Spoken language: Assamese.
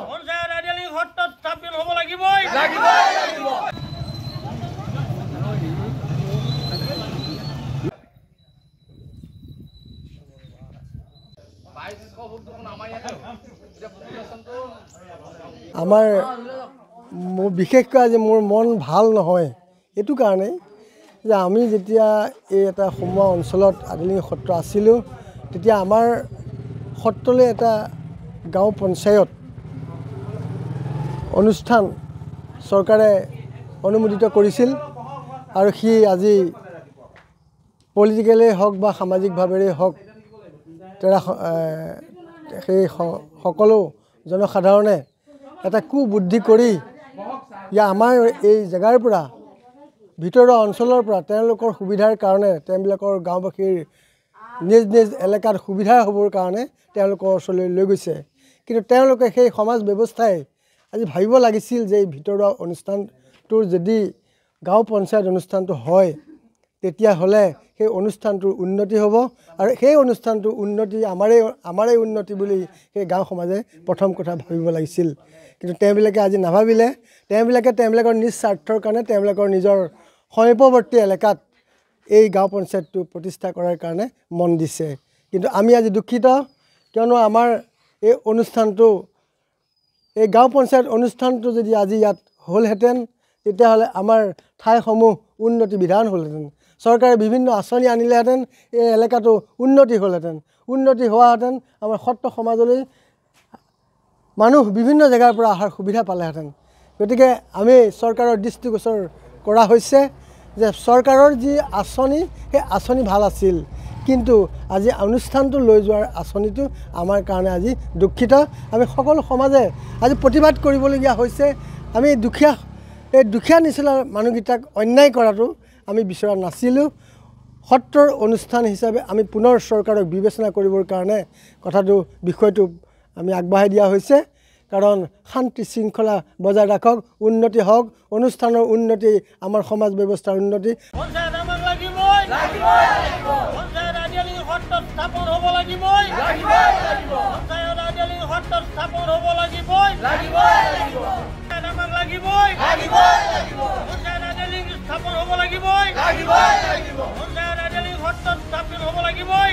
পঞ্চায়ত আইডিয়ালিং সত্ৰত স্থাপন হ'ব লাগিবই। আমাৰ বিশেষকৈ আজি মোৰ মন ভাল নহয় এইটো কাৰণেই যে আমি যেতিয়া এই এটা সমোৱা অঞ্চলত আদিলিং সত্ৰ আছিলোঁ তেতিয়া আমাৰ সত্ৰলৈ এটা গাঁও পঞ্চায়ত অনুষ্ঠান চৰকাৰে অনুমোদিত কৰিছিল আৰু সি আজি পলিটিকেলেই হওক বা সামাজিকভাৱেই হওক সেই সকলো জনসাধাৰণে এটা কুবুদ্ধি কৰি আমাৰ এই জেগাৰ পৰা ভিতৰুৱা অঞ্চলৰ পৰা তেওঁলোকৰ সুবিধাৰ কাৰণে তেওঁলোকৰ গাঁওবাসীৰ নিজ নিজ এলেকাত সুবিধা হ'বৰ কাৰণে তেওঁলোকৰ ওচৰলৈ লৈ গৈছে। কিন্তু তেওঁলোকে সেই সমাজ ব্যৱস্থাই আজি ভাবিব লাগিছিল যে এই ভিতৰুৱা অনুষ্ঠানটোৰ যদি গাঁও পঞ্চায়ত অনুষ্ঠানটো হয় তেতিয়াহ'লে সেই অনুষ্ঠানটোৰ উন্নতি হ'ব আৰু সেই অনুষ্ঠানটোৰ উন্নতি আমাৰেই উন্নতি বুলি সেই গাঁও সমাজে প্ৰথম কথা ভাবিব লাগিছিল। কিন্তু তেওঁবিলাকে আজি নাভাবিলে। তেওঁলোকৰ নিজ স্বাৰ্থৰ কাৰণে তেওঁলোকৰ নিজৰ সমীপৱৰ্তী এলেকাত এই গাঁও পঞ্চায়তটো প্ৰতিষ্ঠা কৰাৰ কাৰণে মন দিছে। কিন্তু আমি আজি দুখিত, কিয়নো আমাৰ এই অনুষ্ঠানটো এই গাঁও পঞ্চায়ত অনুষ্ঠানটো যদি আজি ইয়াত হ'লহেঁতেন তেতিয়াহ'লে আমাৰ ঠাইসমূহ উন্নতি বিধান হ'লহেঁতেন। চৰকাৰে বিভিন্ন আঁচনি আনিলেহেঁতেন, এই এলেকাটো উন্নতি হ'লহেঁতেন। উন্নতি হোৱাহেঁতেন আমাৰ সত্ৰ সমাজলৈ মানুহ বিভিন্ন জেগাৰ পৰা অহাৰ সুবিধা পালেহেঁতেন। গতিকে আমি চৰকাৰৰ দৃষ্টিগোচৰ কৰা হৈছে যে চৰকাৰৰ যি আঁচনি সেই আঁচনি ভাল আছিল, কিন্তু আজি অনুষ্ঠানটো লৈ যোৱাৰ আঁচনিটো আমাৰ কাৰণে আজি দুখিত। আমি সকলো সমাজে আজি প্ৰতিবাদ কৰিবলগীয়া হৈছে। আমি দুখীয়া নিচলা মানুহকেইটাক অন্যায় কৰাটো আমি বিচৰা নাছিলোঁ। সত্ৰৰ অনুষ্ঠান হিচাপে আমি পুনৰ চৰকাৰক বিবেচনা কৰিবৰ কাৰণে বিষয়টো আমি আগবঢ়াই দিয়া হৈছে। কাৰণ শান্তি শৃংখলা বজাই ৰাখক, উন্নতি হওক, অনুষ্ঠানৰ উন্নতি, আমাৰ সমাজ ব্যৱস্থাৰ উন্নতি। পঞ্চায়ত আমাক লাগিবই। পঞ্চায়ত আইডিয়ালিং সত্ৰত স্থাপন হ'ব লাগিবই। পঞ্চায়ত আইডিয়ালিং সত্ৰত স্থাপন হ'ব লাগিবই। পঞ্চায়ত আমাক লাগিবই। পঞ্চায়ত আইডিয়ালিং স্থাপন হ'ব লাগিবই। পঞ্চায়ত আইডিয়ালিং সত্ৰত স্থাপন হ'ব লাগিবই।